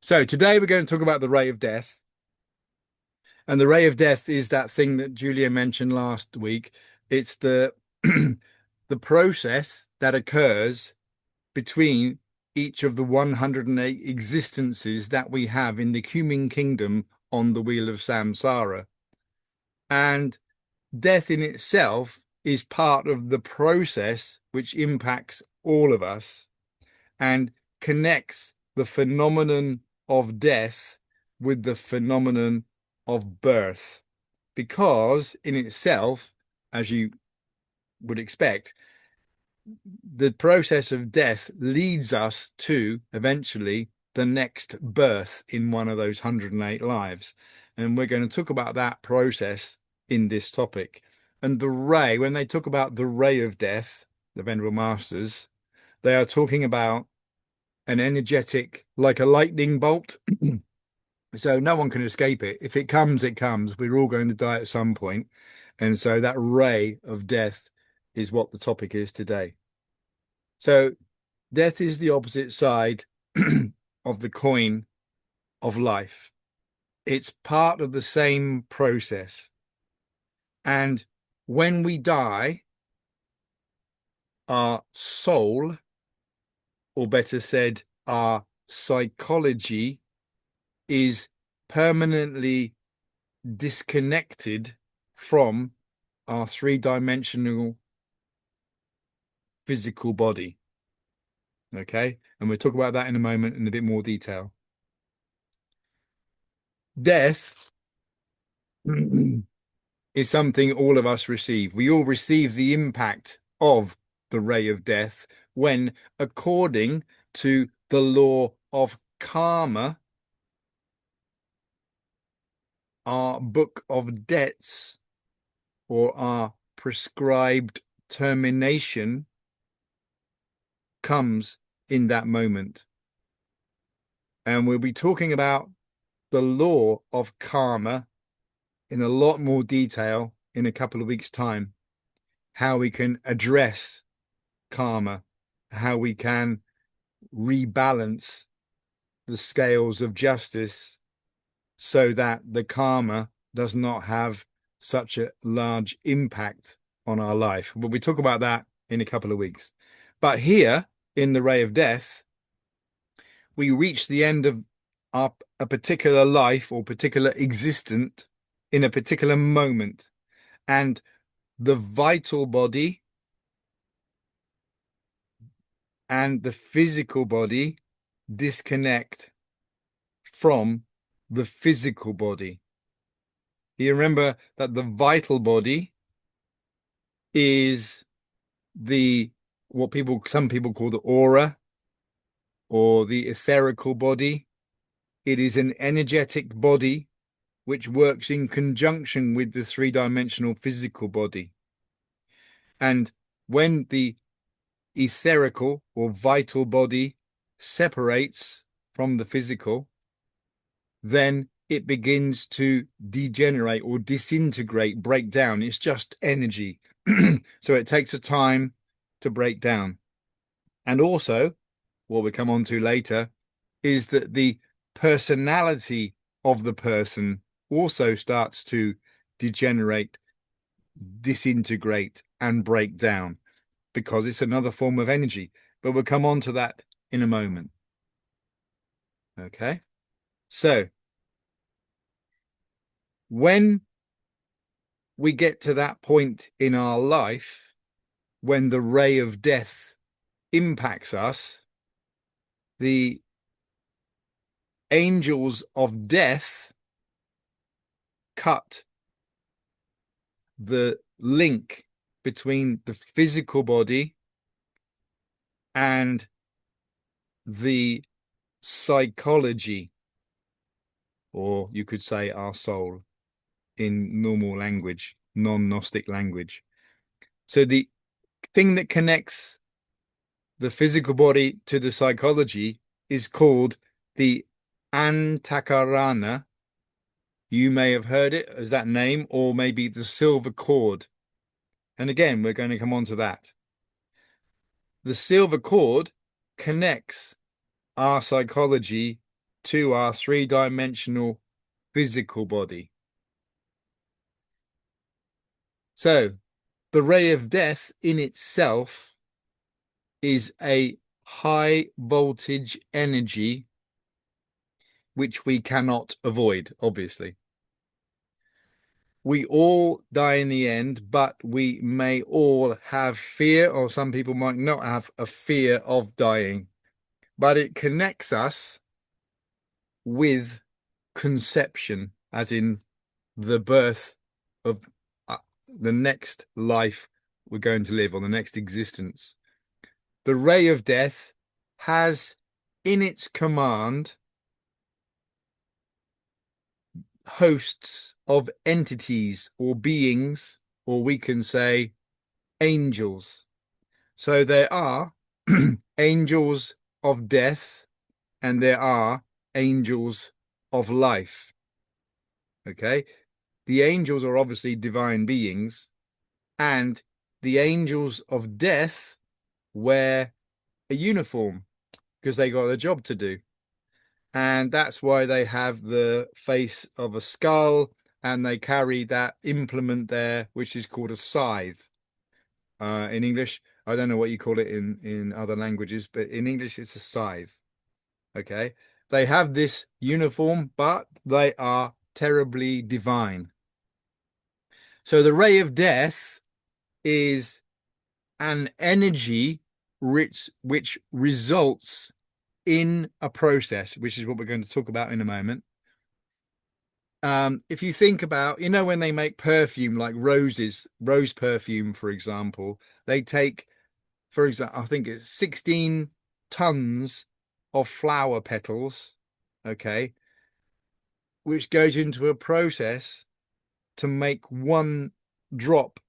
So today we're going to talk about the ray of death. And the ray of death is that thing that Julia mentioned last week. It's the the process that occurs between each of the 108 existences that we have in the human kingdom on the wheel of samsara. And death in itself is part of the process which impacts all of us and connects the phenomenon of death with the phenomenon of birth. Because in itself, as you would expect, the process of death leads us to eventually the next birth in one of those 108 lives. And we're going to talk about that process in this topic. And the ray, when they talk about the ray of death, the Venerable Masters, they are talking about an energetic, like a lightning bolt. So no one can escape it. If it comes, it comes. We're all going to die at some point. And so that ray of death is what the topic is today. So death is the opposite side of the coin of life. It's part of the same process. And when we die, our soul, or better said, our psychology, is permanently disconnected from our three-dimensional physical body. Okay? And we'll talk about that in a moment in a bit more detail. Death is something all of us receive. We all receive the impact of the ray of death when, according to the law of karma, our book of debts or our prescribed termination comes in that moment. And we'll be talking about the law of karma in a lot more detail in a couple of weeks' time, how we can address karma, how we can rebalance the scales of justice so that the karma does not have such a large impact on our life. But we talk about that in a couple of weeks. But here in the ray of death, we reach the end of a particular life or particular existence in a particular moment, and the vital body and the physical body disconnect from the physical body. You remember that the vital body is some people call the aura or the etherical body. It is an energetic body which works in conjunction with the three-dimensional physical body. And when the etherical or vital body separates from the physical, then it begins to degenerate or disintegrate, break down. It's just energy. So it takes a time to break down. And also, what we come on to later, is that the personality of the person also starts to degenerate, disintegrate, and break down because it's another form of energy. But we'll come on to that in a moment. Okay? So, when we get to that point in our life, when the ray of death impacts us, the angels of death cut the link between the physical body and the psychology, or you could say our soul in normal language, non-Gnostic language. So the thing that connects the physical body to the psychology is called the Antakarana. You may have heard it as that name, or maybe the silver cord. And again, we're going to come on to that. The silver cord connects our psychology to our three-dimensional physical body. So the ray of death in itself is a high voltage energy which we cannot avoid, obviously. We all die in the end, but we may all have fear, or some people might not have a fear of dying. But it connects us with conception, as in the birth of the next life we're going to live, or the next existence. The ray of death has in its command hosts of entities or beings, or we can say angels. So there are angels of death and there are angels of life. Okay? The angels are obviously divine beings, and the angels of death wear a uniform because they got a job to do. And that's why they have the face of a skull and they carry that implement there, which is called a scythe. In English, I don't know what you call it in other languages, but in English, it's a scythe. Okay. They have this uniform, but they are terribly divine. So the ray of death is an energy which results in a process, which is what we're going to talk about in a moment. If you think about, when they make perfume like rose perfume, for example, they take, for example, I think it's 16 tons of flower petals, okay, which goes into a process to make one drop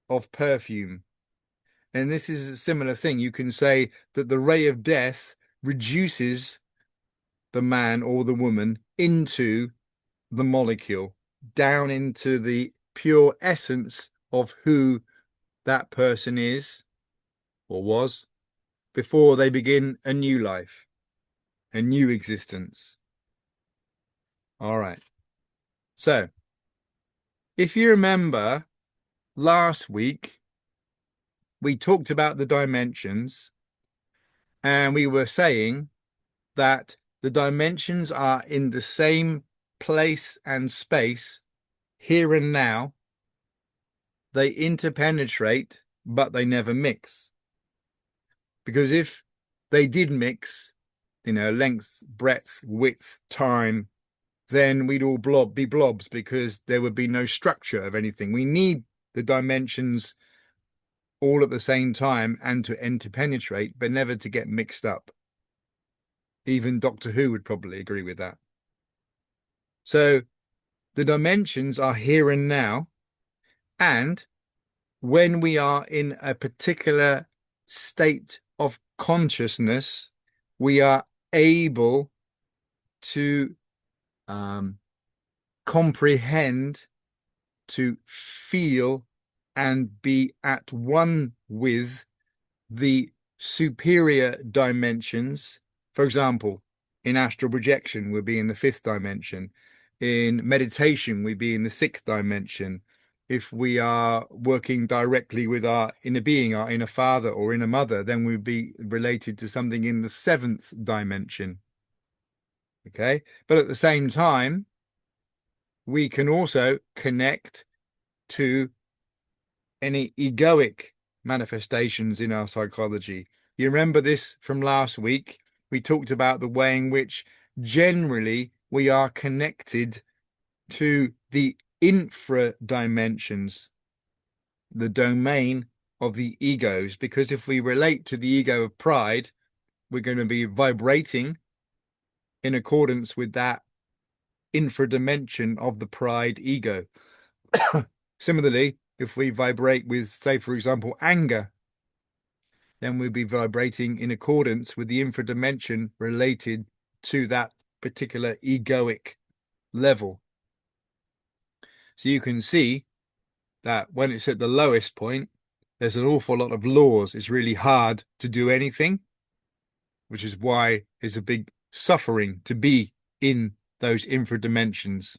of perfume. And this is a similar thing. You can say that the ray of death reduces the man or the woman into the molecule, down into the pure essence of who that person is or was before they begin a new life, a new existence. All right. So, if you remember last week, we talked about the dimensions and we were saying that the dimensions are in the same place and space here and now. They interpenetrate, but they never mix. Because if they did mix, length, breadth, width, time, then we'd all be blobs because there would be no structure of anything. We need the dimensions all at the same time and to interpenetrate, but never to get mixed up. Even Doctor Who would probably agree with that. So the dimensions are here and now, and when we are in a particular state of consciousness, we are able to comprehend, to feel, and be at one with the superior dimensions. For example, in astral projection, we'll be in the fifth dimension. In meditation, we'll be in the sixth dimension. If we are working directly with our inner being, our inner father or inner mother, then we'll be related to something in the seventh dimension. Okay. But at the same time, we can also connect to any egoic manifestations in our psychology. You remember this from last week? We talked about the way in which generally we are connected to the infra dimensions, the domain of the egos, because if we relate to the ego of pride, we're going to be vibrating in accordance with that infra dimension of the pride ego. Similarly, if we vibrate with, say, for example, anger, then we'll be vibrating in accordance with the infra dimension related to that particular egoic level. So you can see that when it's at the lowest point, there's an awful lot of laws. It's really hard to do anything, which is why it's a big suffering to be in those infra dimensions.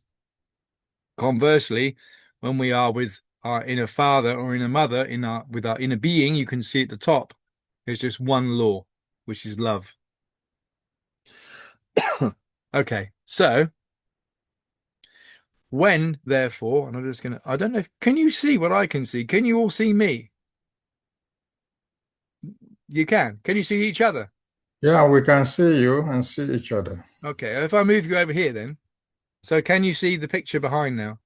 Conversely, when we are with our inner father or inner mother, with our inner being, you can see at the top, there's just one law, which is love. Okay, so when, therefore, and I'm just gonna, I don't know if, can you see what I can see? Can you all see me? You can. Can you see each other? Yeah, we can see you and see each other. Okay, if I move you over here then. So can you see the picture behind now?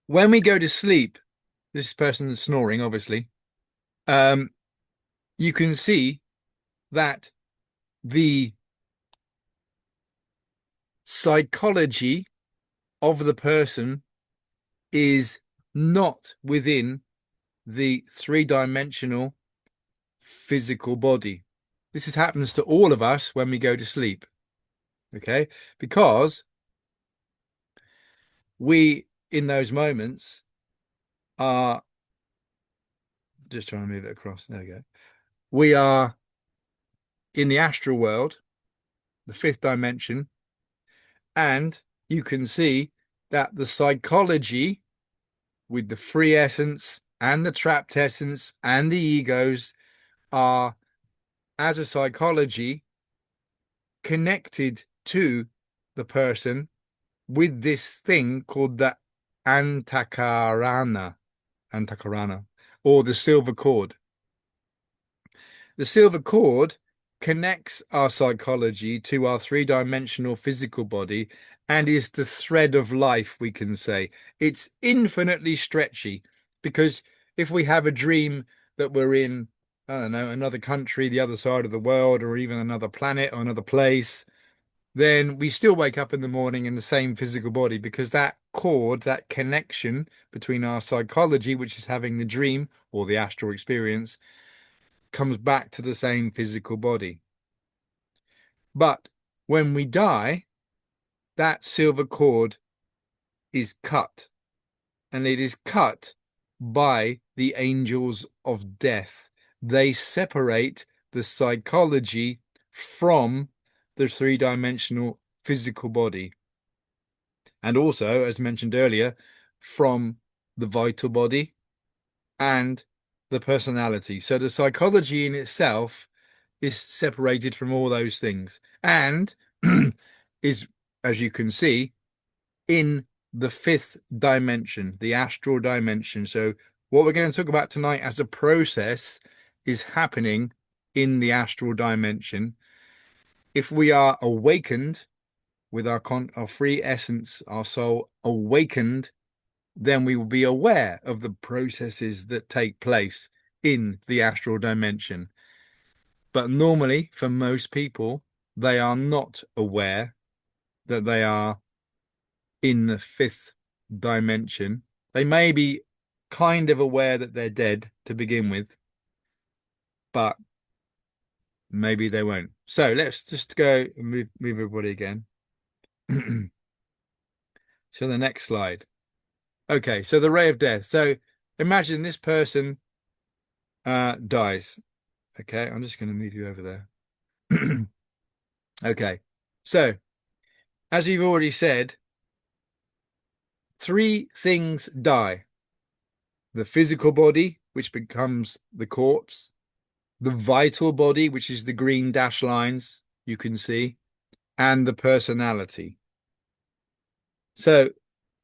When we go to sleep, this person is snoring, obviously. Um, you can see that the psychology of the person is not within the three-dimensional physical body. Happens to all of us when we go to sleep, okay? Because we, in those moments, are just trying to move it across. There we go. We are in the astral world, the fifth dimension, and you can see that the psychology with the free essence and the trapped essence and the egos are, as a psychology, connected to the person with this thing called the antakarana, or the silver cord. The silver cord connects our psychology to our three-dimensional physical body and is the thread of life, we can say. It's infinitely stretchy because if we have a dream that we're in, I don't know, another country, the other side of the world, or even another planet or another place, then we still wake up in the morning in the same physical body because that cord, that connection between our psychology, which is having the dream or the astral experience, comes back to the same physical body. But when we die, that silver cord is cut, and it is cut by the angels of death. They separate the psychology from the three-dimensional physical body. And also, as mentioned earlier, from the vital body and the personality. So the psychology in itself is separated from all those things and is, as you can see, in the fifth dimension, the astral dimension. So what we're going to talk about tonight as a process is happening in the astral dimension. If we are awakened with our free essence, our soul awakened, then we will be aware of the processes that take place in the astral dimension. But normally, for most people, they are not aware that they are in the fifth dimension. They may be kind of aware that they're dead to begin with, but maybe they won't. So let's just go and move everybody again. So the next slide. Okay, so the ray of death. So imagine this person dies. Okay, I'm just going to move you over there. Okay, so as you've already said, three things die: the physical body, which becomes the corpse, the vital body, which is the green dash lines you can see, and the personality. So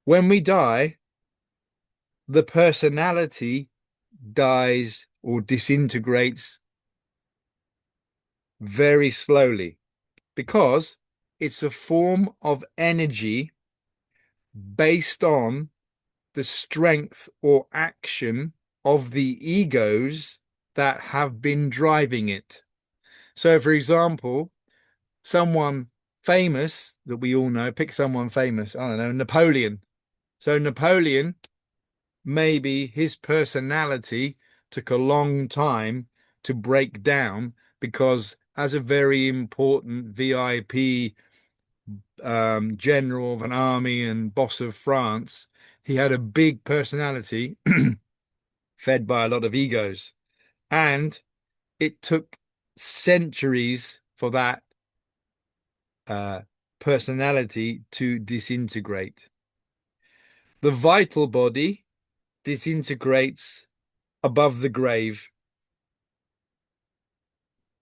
when we die, the personality dies or disintegrates very slowly because it's a form of energy based on the strength or action of the egos that have been driving it. So, for example, someone famous that we all know, pick someone famous, I don't know, Napoleon. So, Napoleon, maybe his personality took a long time to break down because, as a very important VIP general of an army and boss of France, he had a big personality fed by a lot of egos. And it took centuries for that uh, personality to disintegrate. The vital body disintegrates above the grave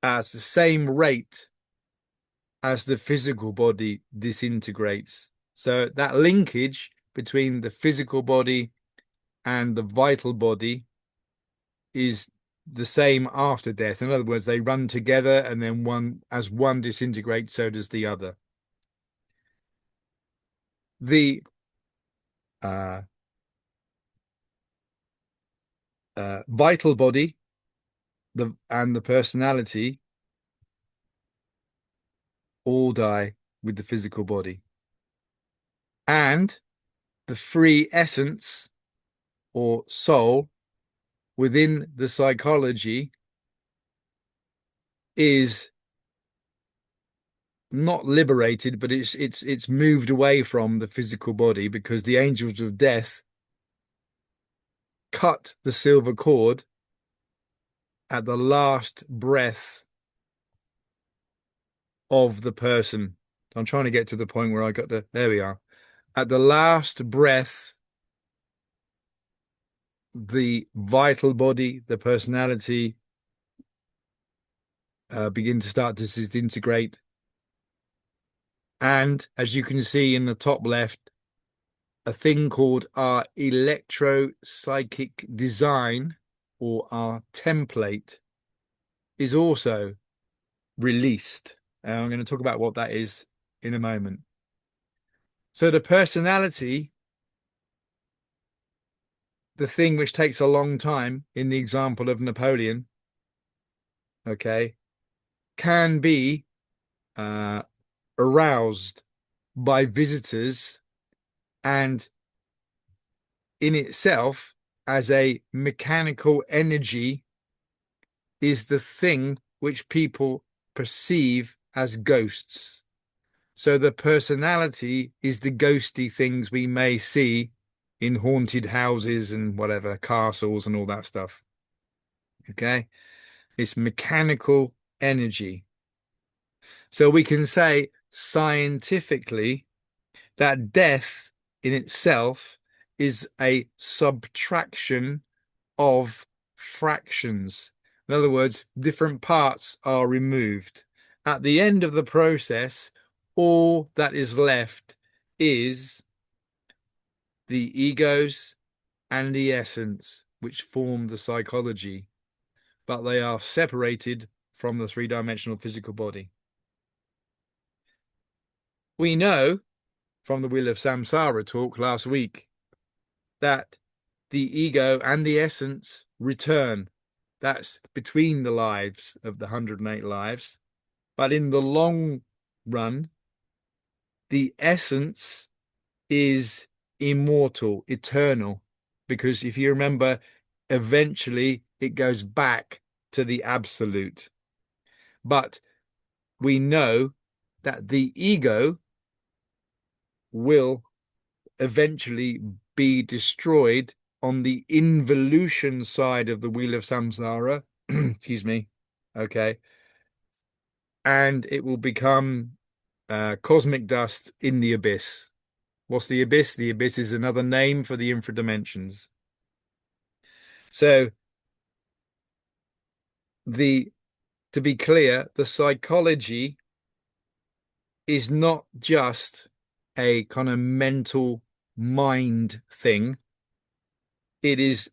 at the same rate as the physical body disintegrates. So that linkage between the physical body and the vital body is the same after death. In other words, they run together, and then as one disintegrates, so does the other. The uh, vital body and the personality all die with the physical body. And the free essence or soul within the psychology is not liberated, but it's moved away from the physical body, because the angels of death cut the silver cord at the last breath of the person. I'm trying to get to the point where there we are. At the last breath, the vital body, the personality, begin to start to disintegrate. And as you can see in the top left, a thing called our electro-psychic design, or our template, is also released. And I'm going to talk about what that is in a moment. So the personality, the thing which takes a long time in the example of Napoleon, okay, can be aroused by visitors, and in itself, as a mechanical energy, is the thing which people perceive as ghosts. So the personality is the ghosty things we may see in haunted houses and whatever, castles and all that stuff. Okay? It's mechanical energy. So we can say scientifically that death in itself is a subtraction of fractions. In other words, different parts are removed. At the end of the process, all that is left is the egos and the essence, which form the psychology, but they are separated from the three-dimensional physical body. We know from the Wheel of Samsara talk last week that the ego and the essence return. That's between the lives of the 108 lives. But in the long run, the essence is immortal, eternal, because if you remember, eventually it goes back to the absolute. But we know that the ego will eventually be destroyed on the involution side of the Wheel of Samsara. Excuse me. Okay. And it will become cosmic dust in the abyss. What's the abyss? The abyss is another name for the infradimensions. So to be clear, the psychology is not just a kind of mental mind thing. It is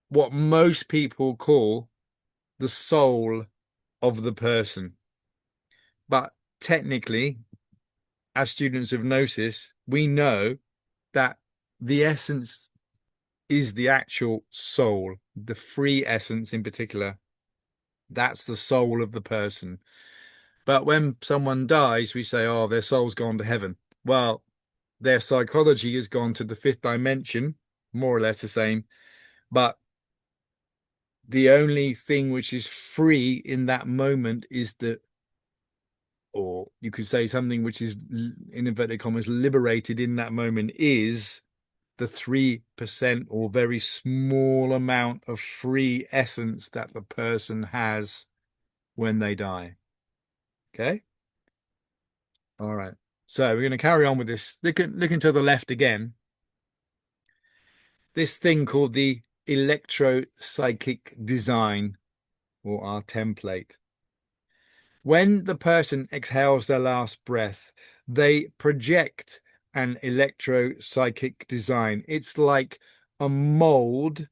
what most people call the soul of the person. But technically, as students of Gnosis, we know that the essence is the actual soul, the free essence in particular. That's the soul of the person. But when someone dies, we say, oh, their soul's gone to heaven. Well, their psychology has gone to the fifth dimension, more or less the same. But the only thing which is free in that moment is or you could say something which is, in inverted commas, liberated in that moment, is the 3% or very small amount of free essence that the person has when they die. Okay? All right. So we're going to carry on with this. Looking to the left again. This thing called the electropsychic design, or our template. When the person exhales their last breath, they project an electropsychic design. It's like a mold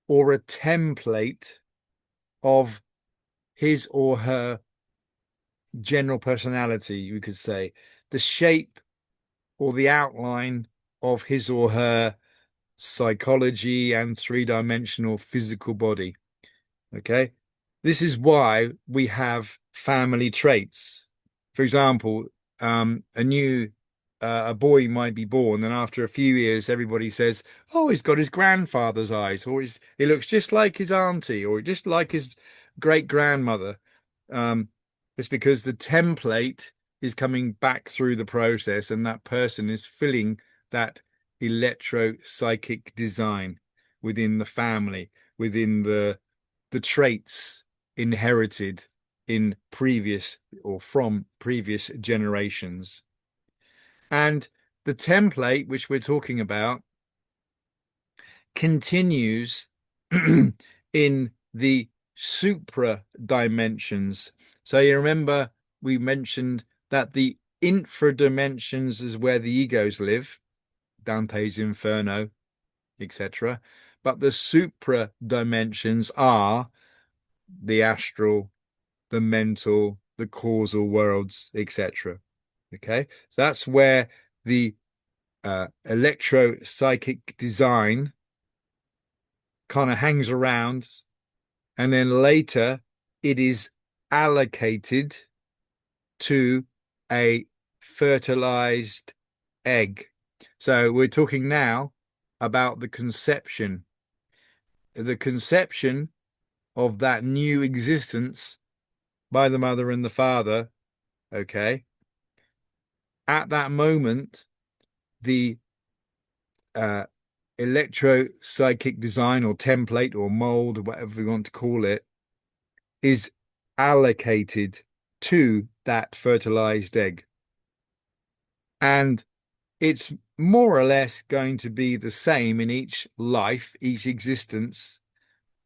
or a template of his or her general personality, you could say, the shape or the outline of his or her psychology and three-dimensional physical body. Okay. This is why we have family traits. For example, a boy might be born, and after a few years, everybody says, "Oh, he's got his grandfather's eyes, or he looks just like his auntie, or just like his great grandmother." Um, it's because the template is coming back through the process, and that person is filling that electro-psychic design within the family, within the traits inherited in previous or from previous generations. And the template which we're talking about continues in the supra dimensions. So you remember we mentioned that the infra dimensions is where the egos live, Dante's Inferno, etc. But the supra dimensions are the astral, the mental, the causal worlds, etc. Okay, so that's where the electro psychic design kind of hangs around, and then later it is allocated to a fertilized egg. So we're talking now about the conception of that new existence by the mother and the father. Okay. At that moment, the uh, electro psychic design or template or mold or whatever we want to call it is allocated to that fertilized egg. And it's more or less going to be the same in each life, each existence,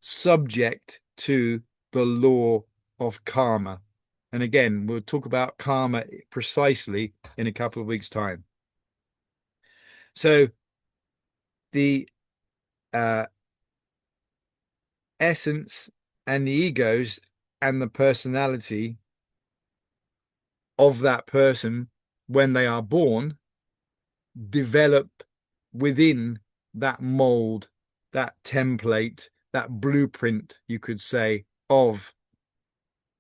subject to the law of karma. And again, we'll talk about karma precisely in a couple of weeks' time. So the uh, essence and the egos and the personality of that person when they are born develop within that mold, that template, that blueprint, you could say, of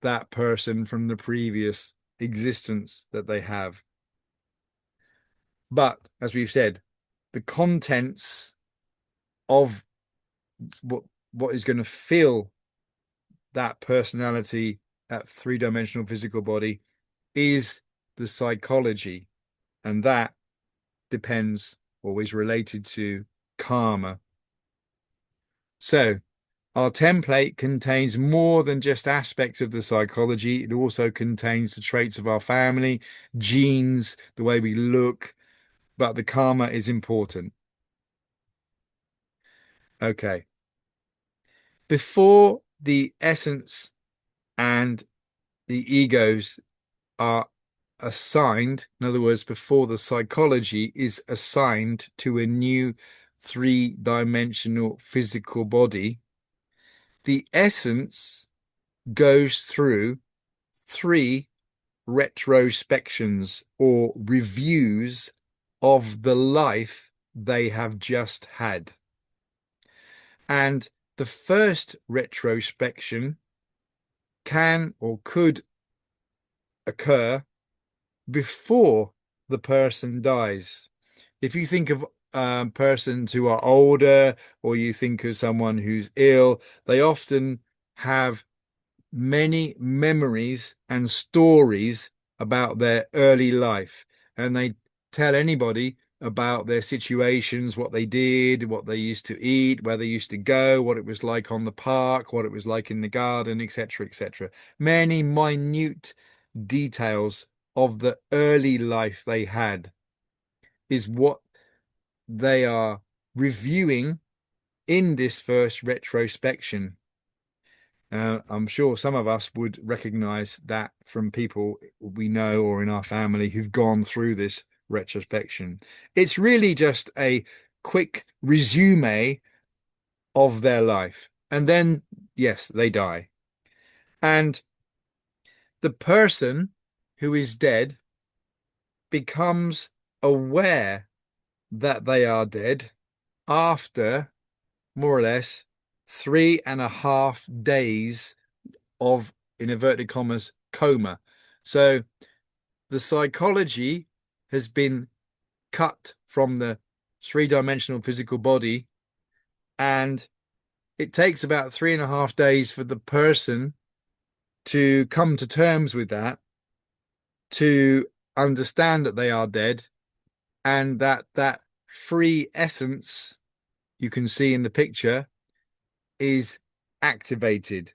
that person from the previous existence that they have. But as we've said, the contents of what what is going to fill that personality, that three-dimensional physical body, is the psychology, and that depends or is related to karma. So our template contains more than just aspects of the psychology. It also contains the traits of our family, genes, the way we look, but the karma is important. Okay. Before the essence and the egos are assigned, in other words, before the psychology is assigned to a new three-dimensional physical body, the essence goes through three retrospections or reviews of the life they have just had. And the first retrospection can or could occur before the person dies. If you think of persons who are older, or you think of someone who's ill, they often have many memories and stories about their early life, and they tell anybody about their situations, what they did, what they used to eat, where they used to go, what it was like on the park, what it was like in the garden, etc., etc. Many minute details of the early life they had is what they are reviewing in this first retrospection. I'm sure some of us would recognize that from people we know or in our family who've gone through this retrospection. It's really just a quick resume of their life. And then, yes, they die. And the person who is dead becomes aware that they are dead after more or less 3.5 days of, in inverted commas, coma. So the psychology has been cut from the three-dimensional physical body, and it takes about 3.5 days for the person to come to terms with that, to understand that they are dead, and that free essence you can see in the picture is activated.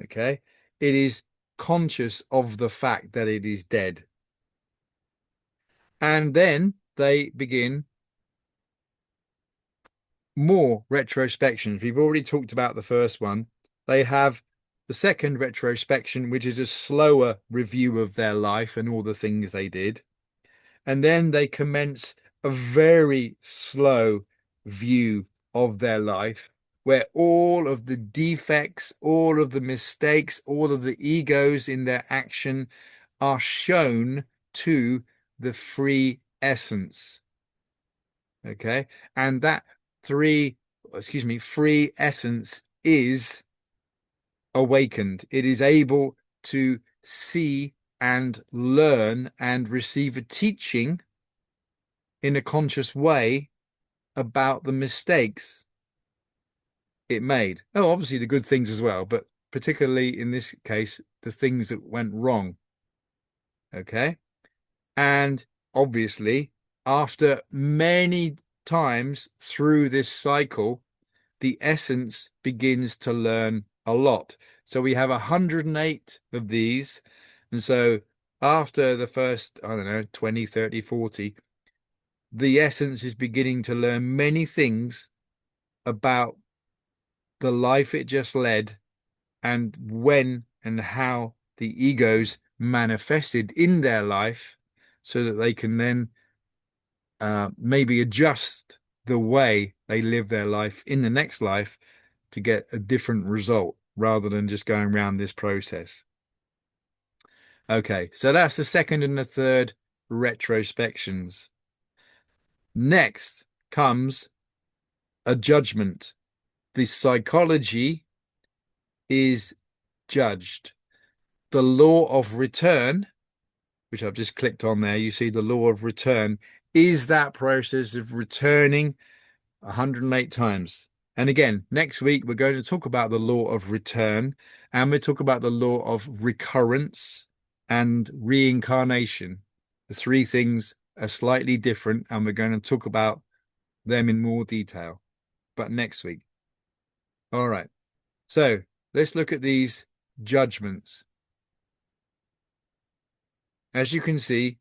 Okay. It is conscious of the fact that it is dead. And then they begin more retrospections. We've already talked about the first one. They have the second retrospection, which is a slower review of their life and all the things they did. And then they commence a very slow view of their life, where all of the defects, all of the mistakes, all of the egos in their action are shown to the free essence. Okay. And that free essence is awakened. It is able to see and learn and receive a teaching in a conscious way about the mistakes it made. Oh, obviously the good things as well, but particularly in this case, the things that went wrong. Okay. And obviously, after many times through this cycle, the essence begins to learn a lot. So we have 108 of these. And so after the first, I don't know, 20, 30, 40, the essence is beginning to learn many things about the life it just led and when and how the egos manifested in their life so that they can then maybe adjust the way they live their life in the next life to get a different result rather than just going around this process. Okay, so that's the second and the third retrospections. Next comes a judgment. The psychology is judged. The law of return, which I've just clicked on there, you see the law of return is that process of returning 108 times. And again, next week we're going to talk about the law of return and we talk about the law of recurrence and reincarnation. The three things are slightly different and we're going to talk about them in more detail, but next week. All right. So let's look at these judgments. As you can see,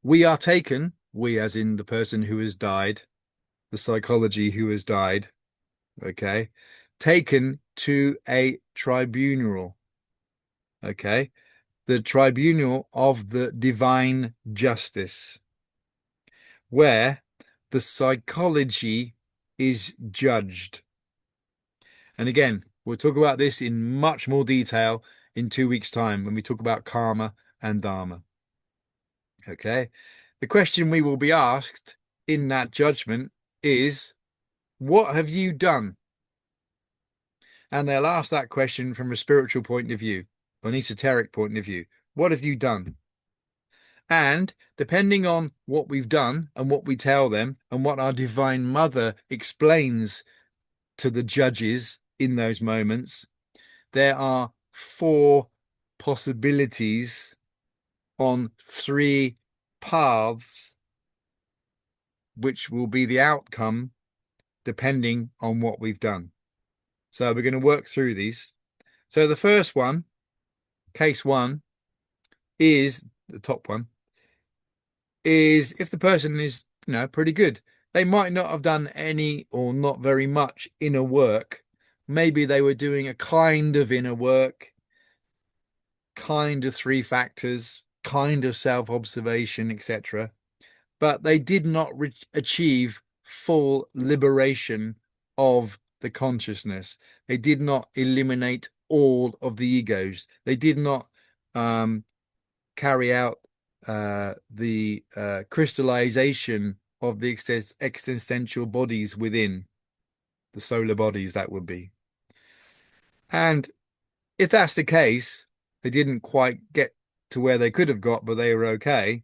we are taken, we as in the person who has died, the psychology who has died, okay, taken to a tribunal, okay, the tribunal of the divine justice, where the psychology is judged. And again, we'll talk about this in much more detail in 2 weeks' time when we talk about karma and dharma. Okay. The question we will be asked in that judgment is, what have you done? And they'll ask that question from a spiritual point of view, an esoteric point of view. What have you done? And depending on what we've done and what we tell them and what our Divine Mother explains to the judges in those moments, there are 4 possibilities on 3 paths, which will be the outcome depending on what we've done. So we're going to work through these. So the first one Case one is the top one is if the person is, pretty good. They might not have done any or not very much inner work. Maybe they were doing a kind of inner work, kind of three factors, kind of self-observation, etc. But they did not achieve full liberation of the consciousness. They did not eliminate all of the egos. They did not um, carry out the crystallization of the existential bodies within the solar bodies, that would be. And if that's the case, they didn't quite get to where they could have got, but they were okay,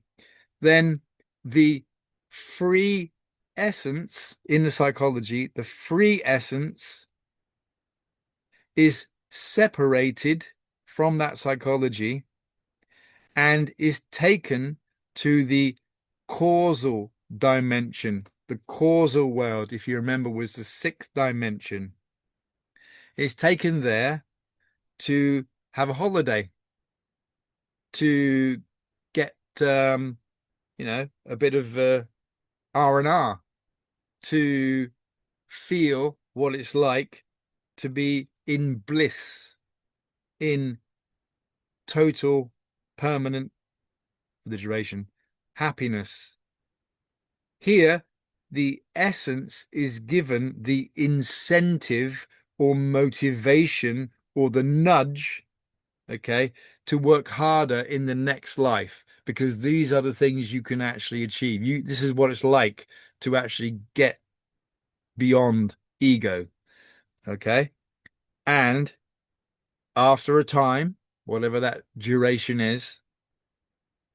then the free essence in the psychology, the free essence is separated from that psychology and is taken to the causal dimension. The causal world, if you remember, was the sixth dimension. It's taken there to have a holiday, to get a bit of R&R, to feel what it's like to be in bliss, in total, permanent, for the duration, happiness. Here, the essence is given the incentive or motivation or the nudge, okay, to work harder in the next life because these are the things you can actually achieve. This is what it's like to actually get beyond ego, okay? And after a time, whatever that duration is,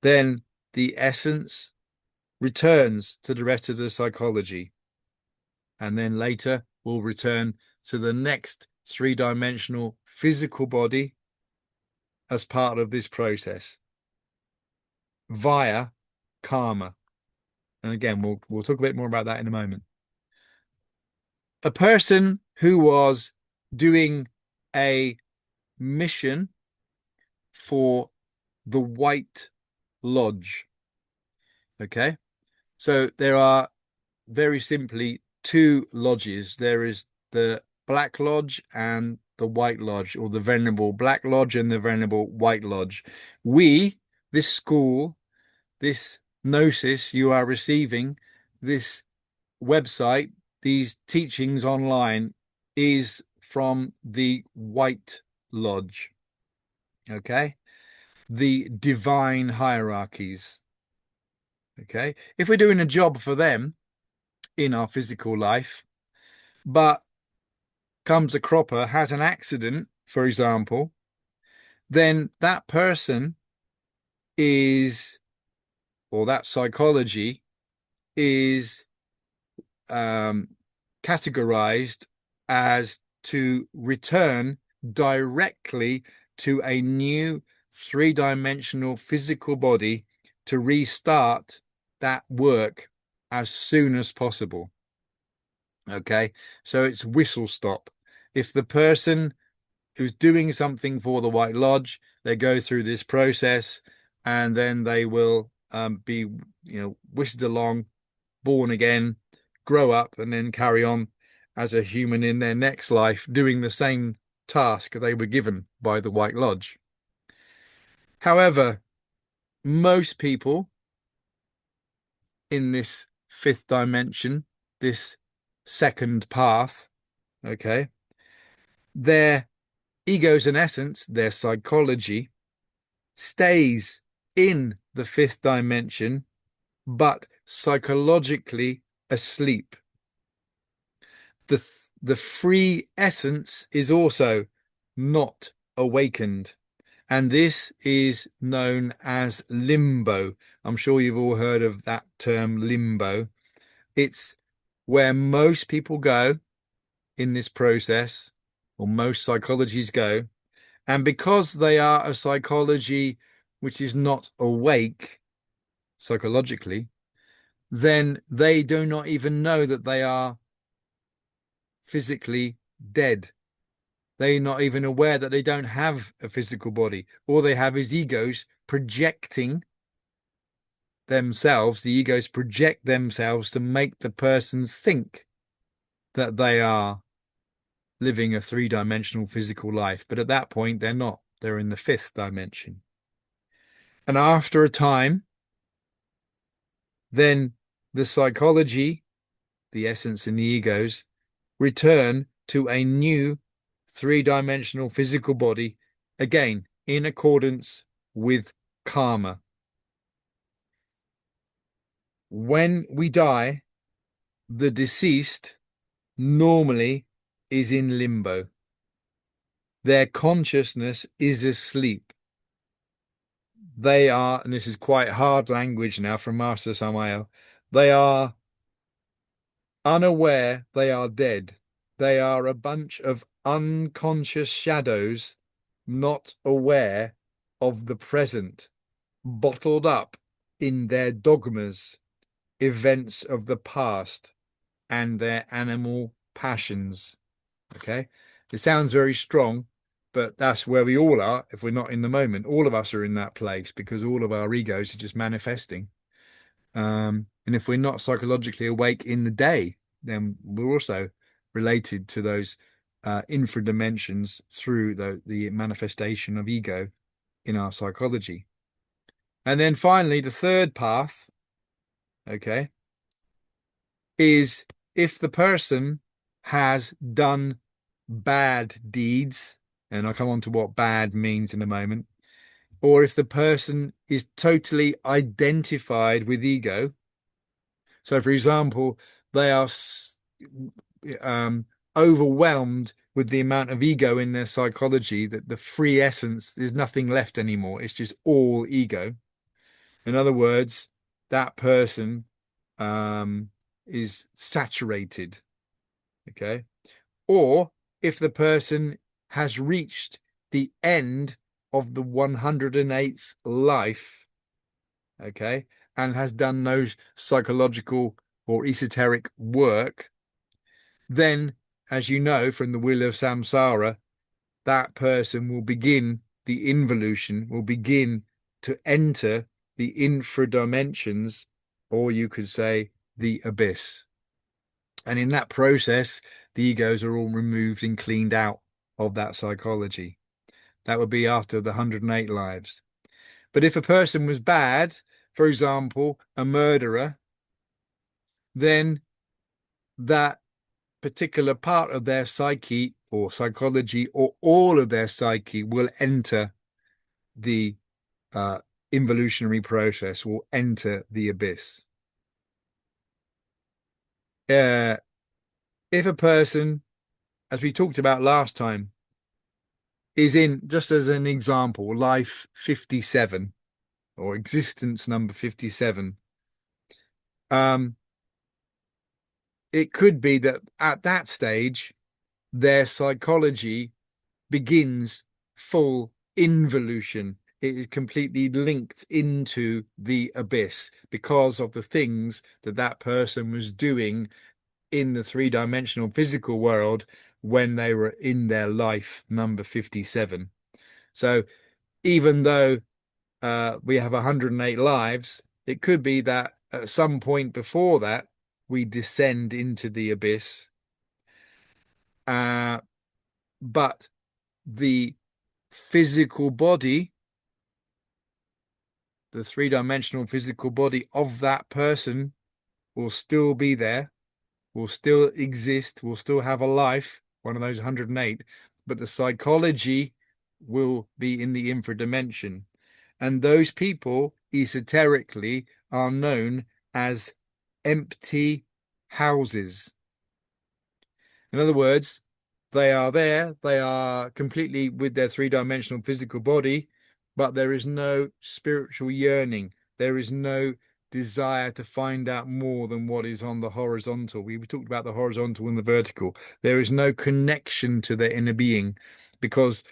then the essence returns to the rest of the psychology. And then later will return to the next three-dimensional physical body as part of this process via karma. And again, we'll talk a bit more about that in a moment. A person who was doing a mission for the White Lodge. Okay. So there are very simply two lodges. There is the Black Lodge and the White Lodge, or the Venerable Black Lodge and the Venerable White Lodge. This school, this Gnosis you are receiving, this website, these teachings online is from the White Lodge. Okay. The divine hierarchies. Okay. If we're doing a job for them in our physical life, but comes a cropper, has an accident, for example, then that person is, or that psychology is um, categorized as to return directly to a new three-dimensional physical body to restart that work as soon as possible. Okay, so it's whistle stop. If the person who's doing something for the White Lodge, they go through this process and then they will be, whisked along, born again, grow up, and then carry on as a human in their next life, doing the same task they were given by the White Lodge. However, most people in this fifth dimension, this second path, okay, their egos and essence, their psychology, stays in the fifth dimension, but psychologically asleep. The free essence is also not awakened. And this is known as limbo. I'm sure you've all heard of that term, limbo. It's where most people go in this process, or most psychologies go. And because they are a psychology which is not awake psychologically, then they do not even know that they are physically dead. They're not even aware that they don't have a physical body. All they have is egos projecting themselves. The egos project themselves to make the person think that they are living a three-dimensional physical life. But at that point, they're not. They're in the fifth dimension. And after a time, then the psychology, the essence and the egos, return to a new three-dimensional physical body, again, in accordance with karma. When we die, the deceased normally is in limbo. Their consciousness is asleep. They are, and this is quite hard language now from Master Samael, they are unaware they are dead. They are a bunch of unconscious shadows, not aware of the present, bottled up in their dogmas, events of the past, and their animal passions. Okay? It sounds very strong, but that's where we all are if we're not in the moment. All of us are in that place because all of our egos are just manifesting. And if we're not psychologically awake in the day, then we're also related to those infra dimensions through the manifestation of ego in our psychology. And then finally, the third path, okay, is if the person has done bad deeds, and I'll come on to what bad means in a moment, or if the person is totally identified with ego. So, for example, they are um, overwhelmed with the amount of ego in their psychology that the free essence, there's nothing left anymore. It's just all ego. In other words, that person is saturated. Okay. Or if the person has reached the end of the 108th life, okay, and has done no psychological or esoteric work, then, as you know from the wheel of samsara, that person will begin the involution, will begin to enter the infra dimensions, or you could say the abyss. And in that process, the egos are all removed and cleaned out of that psychology. That would be after the 108 lives. But if a person was bad, for example, a murderer, then that particular part of their psyche or psychology or all of their psyche will enter the uh, involutionary process, will enter the abyss. Uh, if a person, as we talked about last time, is in, just as an example, life 57 or existence number 57, um, it could be that at that stage, their psychology begins full involution. It is completely linked into the abyss because of the things that that person was doing in the three-dimensional physical world when they were in their life number 57. So even though we have 108 lives, it could be that at some point before that, we descend into the abyss. Uh, but the physical body, the three-dimensional physical body of that person will still be there, will still exist, will still have a life, one of those 108, but the psychology will be in the infra dimension. And those people, esoterically, are known as empty houses. In other words, they are there, they are completely with their three-dimensional physical body, but there is no spiritual yearning. There is no desire to find out more than what is on the horizontal. We talked about the horizontal and the vertical. There is no connection to their inner being because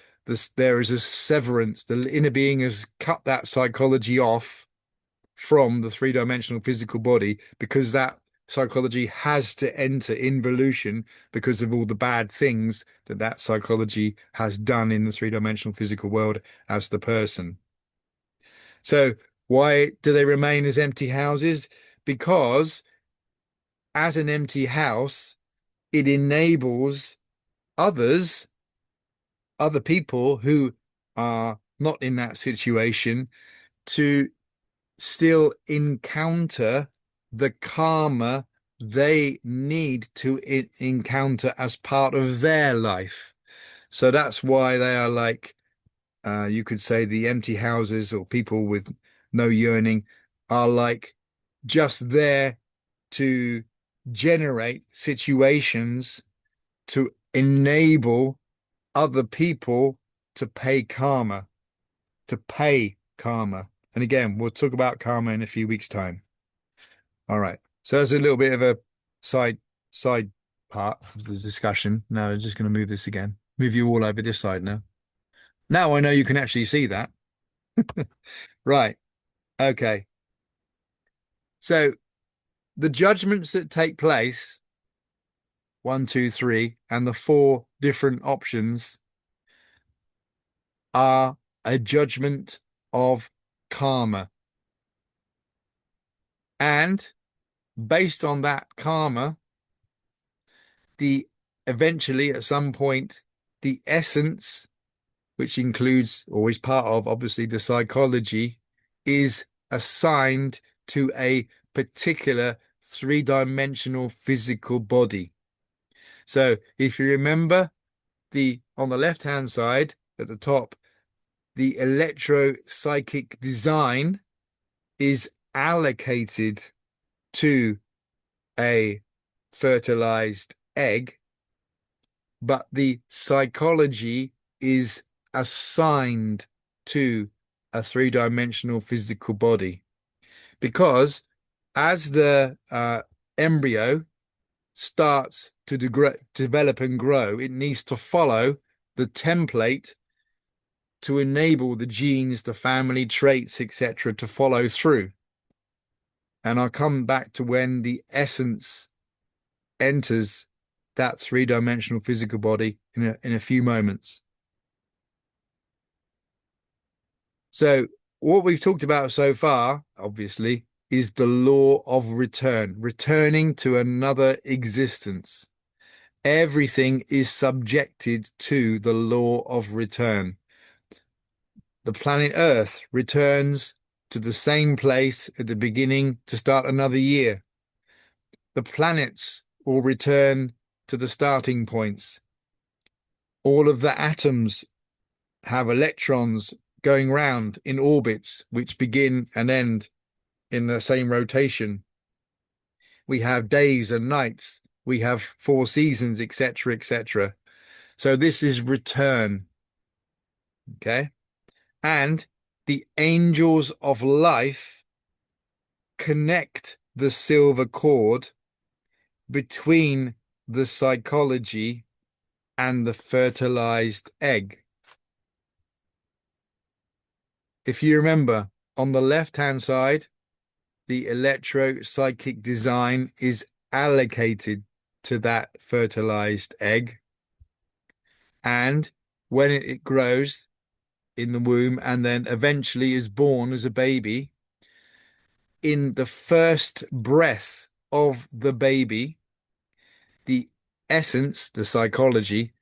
there is a severance. The inner being has cut that psychology off from the three-dimensional physical body because that psychology has to enter involution because of all the bad things that that psychology has done in the three-dimensional physical world as the person. So why do they remain as empty houses? Because as an empty house, it enables others, other people who are not in that situation to still encounter the karma they need to encounter as part of their life. So that's why they are like, you could say the empty houses or people with no yearning are like just there to generate situations to enable other people to pay karma, to pay karma. And again, we'll talk about karma in a few weeks' time. All right. So that's a little bit of a side side part of the discussion. Now I'm just going to move this again. Move you all over this side now. Now I know you can actually see that. Right. Okay. So the judgments that take place, one, two, three, and the four different options are a judgment of karma. And based on that karma, the eventually at some point, the essence, which includes or is part of obviously the psychology, is assigned to a particular three-dimensional physical body. So if you remember the on the left-hand side at the top, the electro-psychic design is allocated to a fertilized egg, but the psychology is assigned to a three-dimensional physical body. Because as the embryo starts to develop and grow, it needs to follow the template to enable the genes, the family traits, etc., to follow through. And I'll come back to when the essence enters that three-dimensional physical body in a few moments. So what we've talked about so far, obviously, is the law of return, returning to another existence. Everything is subjected to the law of return. The planet Earth returns to the same place at the beginning to start another year. The planets will return to the starting points. All of the atoms have electrons going round in orbits which begin and end in the same rotation. We have days and nights. We have four seasons, etc., etc. So this is return. Okay. And the angels of life connect the silver cord between the psychology and the fertilized egg. If you remember, on the left-hand side, the electro-psychic design is allocated to that fertilized egg. And when it grows in the womb and then eventually is born as a baby, in the first breath of the baby, the essence, the psychology,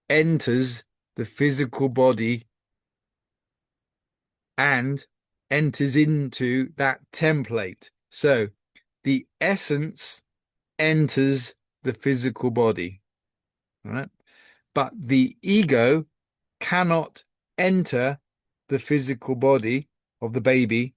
enters the physical body and enters into that template. So the essence enters the physical body, right? But the ego cannot enter the physical body of the baby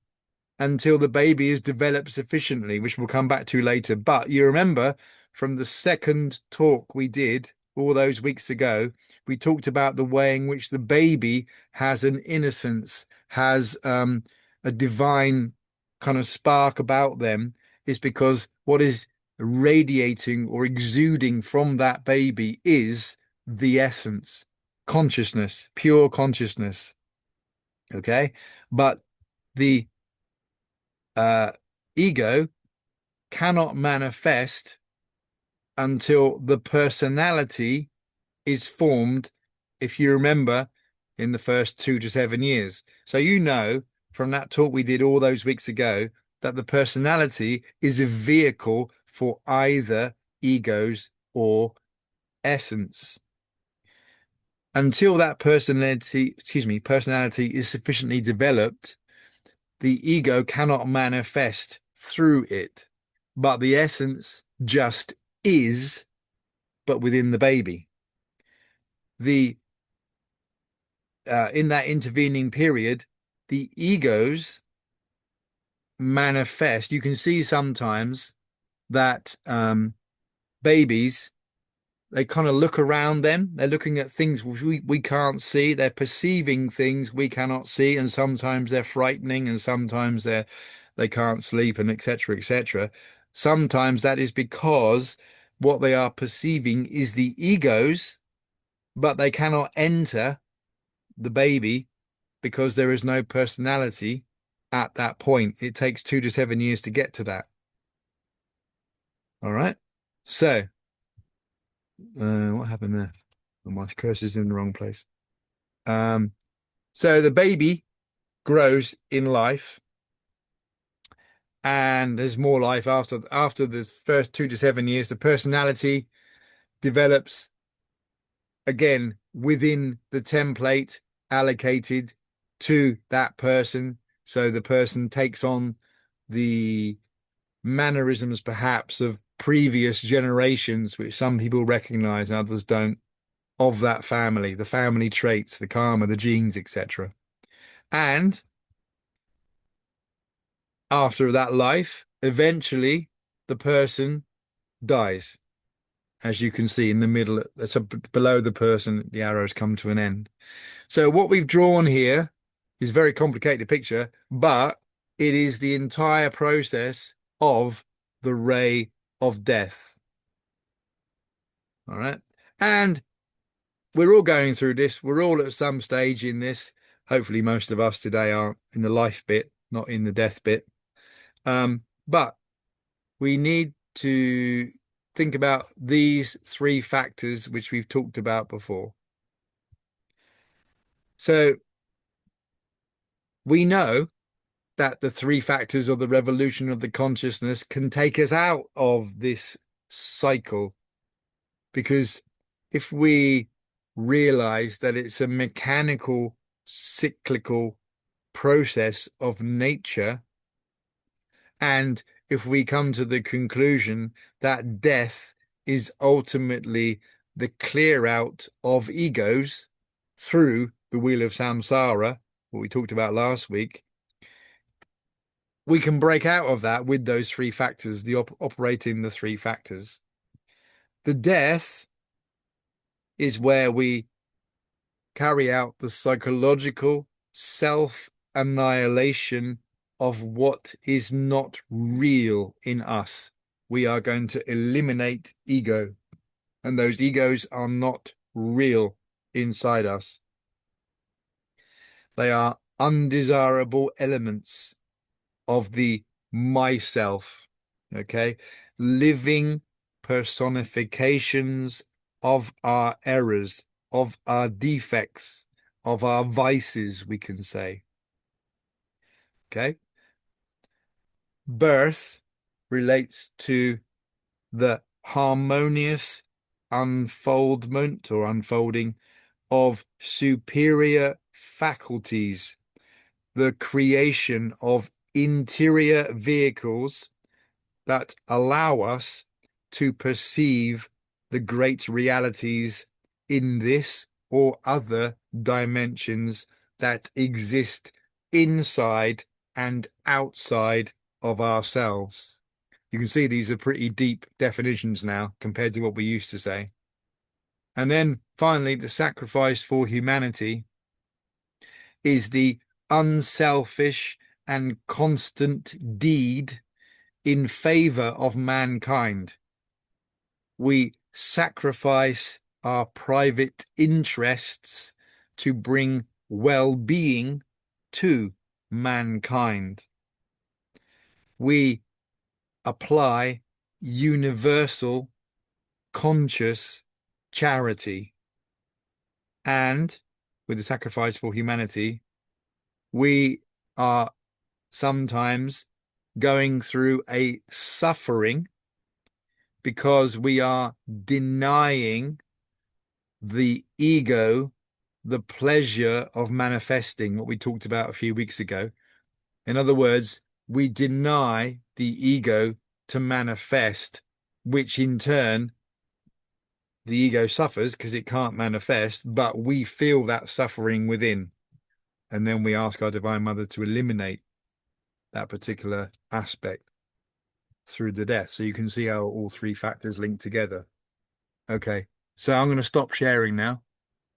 until the baby is developed sufficiently, which we'll come back to later. But you remember from the second talk we did all those weeks ago, we talked about the way in which the baby has an innocence, has a divine kind of spark about them, is because what is radiating or exuding from that baby is the essence, consciousness, pure consciousness. Okay. But the uh, ego cannot manifest until the personality is formed, if you remember, in the first 2 to 7 years. So you know from that talk we did all those weeks ago that the personality is a vehicle for either egos or essence. Until that personality is sufficiently developed, the ego cannot manifest through it, but the essence just is, but within the baby. The In that intervening period, the egos manifest. You can see sometimes that babies, they kind of look around them. They're looking at things which we can't see. They're perceiving things we cannot see, and sometimes they're frightening, and sometimes they can't sleep, and etc. etc. Sometimes that is because what they are perceiving is the egos, but they cannot enter the baby because there is no personality at that point. It takes 2 to 7 years to get to that. All right. So, what happened there? Oh, my cursor's in the wrong place. Um, so the baby grows in life, and there's more life after the first 2 to 7 years. The personality develops again within the template allocated to that person. So the person takes on the mannerisms, perhaps, of previous generations, which some people recognize and others don't, of that family, the family traits, the karma, the genes, etc. And after that life, eventually the person dies. As you can see in the middle, that's below the person, the arrows come to an end. So what we've drawn here is a very complicated picture, but it is the entire process of the ray of death. All right. And we're all going through this. We're all at some stage in this. Hopefully, most of us today are in the life bit, not in the death bit. But we need to think about these three factors, which we've talked about before. So we know that the three factors of the revolution of the consciousness can take us out of this cycle. Because if we realize that it's a mechanical, cyclical process of nature, and if we come to the conclusion that death is ultimately the clear out of egos through the wheel of samsara, what we talked about last week, we can break out of that with those three factors, operating the three factors. The death is where we carry out the psychological self-annihilation of what is not real in us. We are going to eliminate ego, and those egos are not real inside us. They are undesirable elements of the myself, okay? Living personifications of our errors, of our defects, of our vices, we can say. Okay? Birth relates to the harmonious unfoldment or unfolding of superior faculties, the creation of interior vehicles that allow us to perceive the great realities in this or other dimensions that exist inside and outside of ourselves. You can see these are pretty deep definitions now compared to what we used to say. And then finally, the sacrifice for humanity is the unselfish and constant deed in favor of mankind. We sacrifice our private interests to bring well-being to mankind. We apply universal conscious charity. And with the sacrifice for humanity, we are sometimes going through a suffering because we are denying the ego the pleasure of manifesting, what we talked about a few weeks ago. In other words, we deny the ego to manifest, which in turn the ego suffers because it can't manifest, but we feel that suffering within. And then we ask our Divine Mother to eliminate that particular aspect through the death. So you can see how all three factors link together. Okay, so I'm going to stop sharing now.